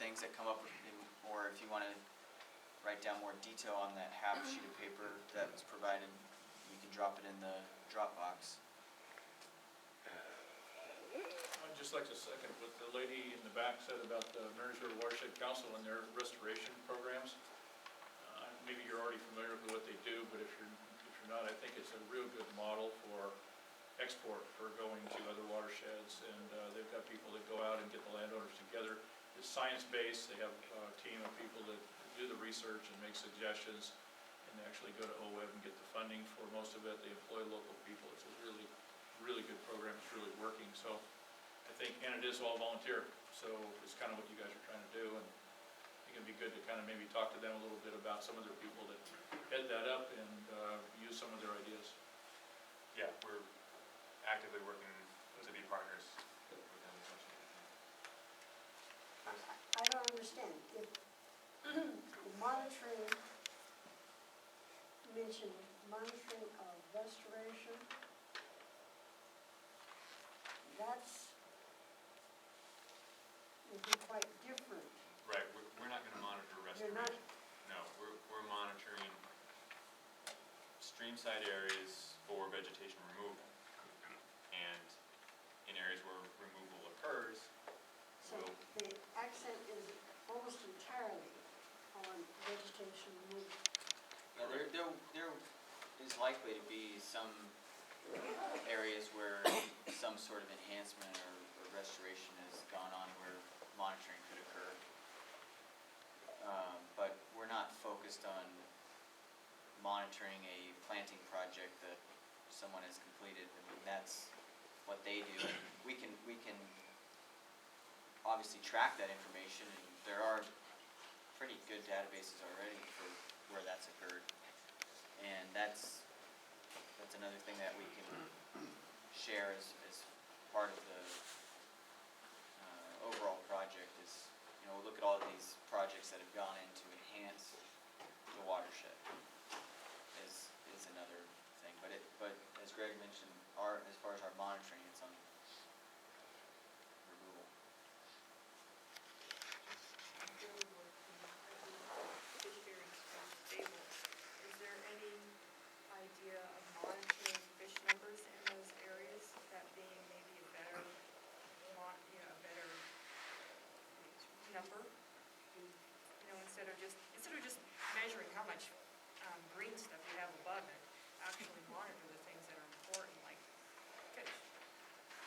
things that come up, or if you want to write down more detail on that half sheet of paper that was provided, you can drop it in the Dropbox. I'd just like to second what the lady in the back said about the Marysville Watershed Council and their restoration programs. Maybe you're already familiar with what they do, but if you're not, I think it's a real good model for export for going to other watersheds, and they've got people that go out and get the landowners together. It's science-based. They have a team of people that do the research and make suggestions, and they actually go to OWEB and get the funding for most of it. They employ local people. It's a really, really good program. It's really working. So I think, and it is all volunteer, so it's kind of what you guys are trying to do, and I think it'd be good to kind of maybe talk to them a little bit about some of their people that head that up and use some of their ideas. Yeah, we're actively working to be partners with them as much as we can. I don't understand. If the monitoring, mentioned monitoring of restoration, that's would be quite different. Right, we're not going to monitor restoration. You're not? No, we're monitoring streamside areas for vegetation removal. And in areas where removal occurs, So the accent is almost entirely on vegetation removal. Yeah, there is likely to be some areas where some sort of enhancement or restoration has gone on where monitoring could occur. But we're not focused on monitoring a planting project that someone has completed. I mean, that's what they do. We can obviously track that information, and there are pretty good databases already for where that's occurred. And that's another thing that we can share as part of the overall project is, we'll look at all of these projects that have gone in to enhance the watershed is another thing. But as Greg mentioned, as far as our monitoring, it's on removal. Fish bearing stable. Is there any idea of monitoring fish numbers in those areas? That being maybe a better number. Instead of just measuring how much green stuff you have above it, actually monitor the things that are important, like fish.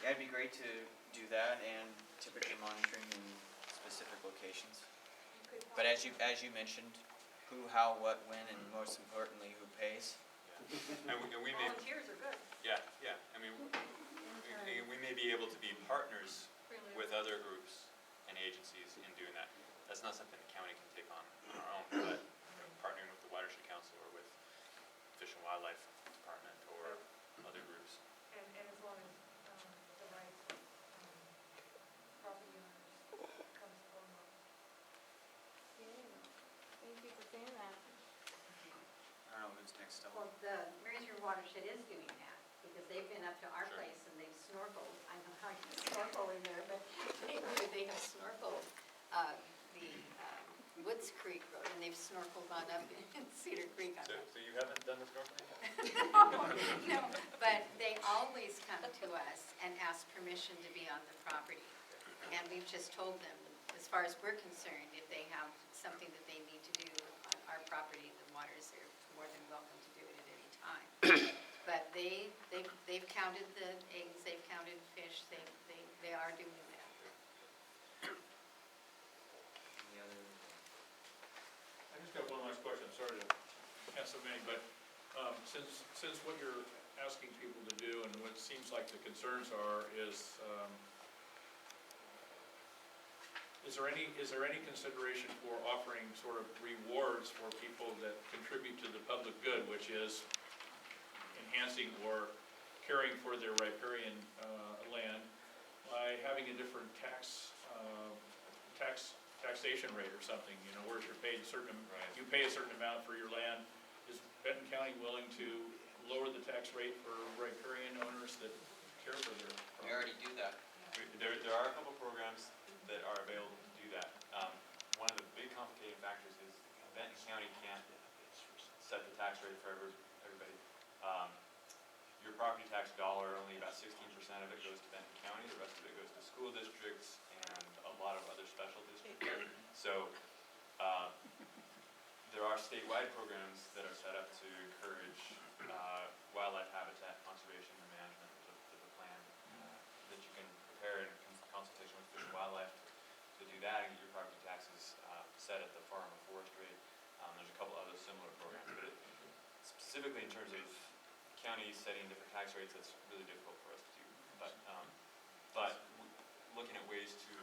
Yeah, it'd be great to do that, and typically monitoring in specific locations. But as you mentioned, who, how, what, when, and most importantly, who pays. Yeah. And we may, Volunteers are good. yeah. I mean, we may be able to be partners Really. with other groups and agencies in doing that. That's not something the county can take on our own, but partnering with the Watershed Council or with Fish and Wildlife Department or other groups. And as long as the right property owners comes forward. Thank you for saying that. I don't know who's next up. Well, the Marysville Watershed is doing that, because they've been up to our Sure. place and they've snorkeled. I don't know how you snorkel in there, but they have snorkeled the Woods Creek Road, and they've snorkeled on up in Cedar Creek. So you haven't done the snorkeling yet? No, but they always come to us and ask permission to be on the property. And we've just told them, as far as we're concerned, if they have something that they need to do on our property, the waters are more than welcome to do it at any time. But they've counted the eggs, they've counted fish, they are doing that. Any other? I just got one last question. Sorry to ask so many, but since what you're asking people to do and what seems like the concerns are is there any consideration for offering sort of rewards for people that contribute to the public good, which is enhancing or caring for their riparian land by having a different taxation rate or something, where you're paid you pay a certain amount for your land. Is Benton County willing to lower the tax rate for riparian owners that care for their property? We already do that. There are a couple programs that are available to do that. tax rate for everybody. Your property tax dollar, only about 16% of it goes to Benton County, the rest of it goes to school districts and a lot of other special districts. So, there are statewide programs that are set up to encourage wildlife habitat conservation and management. There's a plan that you can prepare in consultation with Fish and Wildlife to do that and get your property taxes set at the farm or forest rate. There's a couple other similar programs, but specifically in terms of counties setting different tax rates, that's really difficult for us to do. But looking at ways to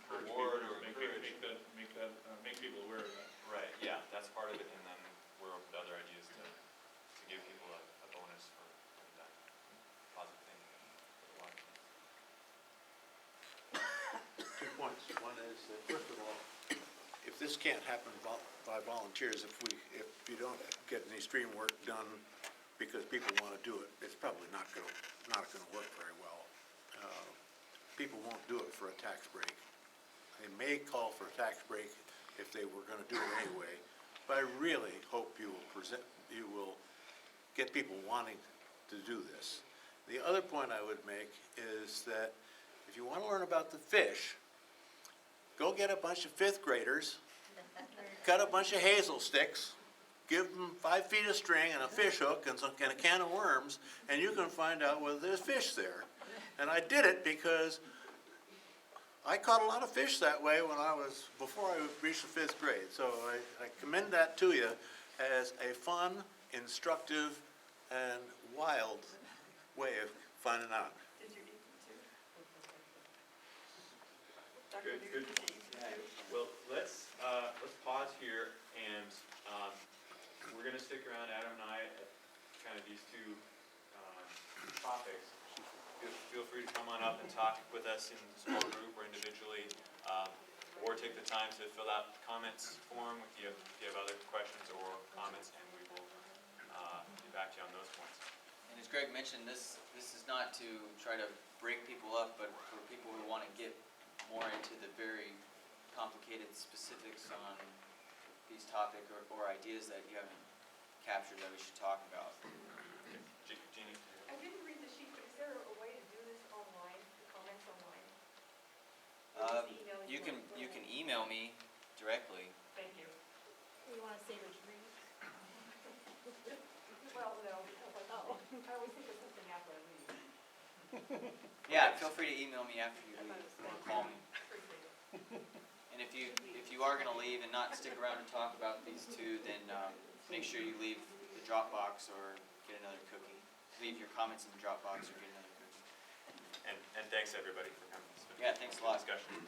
reward or encourage. Make people aware of that. Right, yeah, that's part of it, and then we're open to other ideas to give people a bonus for that positive thing for the water. 2 points. One is that, first of all, if this can't happen by volunteers, if you don't get any stream work done because people want to do it, it's probably not going to work very well. People won't do it for a tax break. They may call for a tax break if they were going to do it anyway, but I really hope you will get people wanting to do this. The other point I would make is that if you want to learn about the fish, go get a bunch of 5th graders, cut a bunch of hazel sticks, give them 5 feet of string and a fish hook and a can of worms, and you can find out whether there's fish there. And I did it because I caught a lot of fish that way before I reached the 5th grade. So I commend that to you as a fun, instructive, and wild way of finding out. Did you eat them too? Good, good. Well, let's pause here, and we're going to stick around, Adam and I, at kind of these two topics. Feel free to come on up and talk with us in a small group or individually, or take the time to fill out the comments form if you have other questions or comments, and we will get back to you on those points. And as Greg mentioned, this is not to try to break people up, but for people who want to get more into the very complicated specifics on these topics or ideas that you haven't captured that we should talk about. Jeannie? I didn't read the sheet, but is there a way to do this online, the comments online? Or just email You can email me directly. Thank you. You want to say which read? Well, no, I always think of something after I read. Yeah, feel free to email me after you leave or call me. Appreciate it. And if you are going to leave and not stick around and talk about these two, then make sure you leave the Dropbox or get another cookie. Leave your comments in the Dropbox or get another cookie. And thanks everybody for coming. Yeah, thanks a lot. Discussion.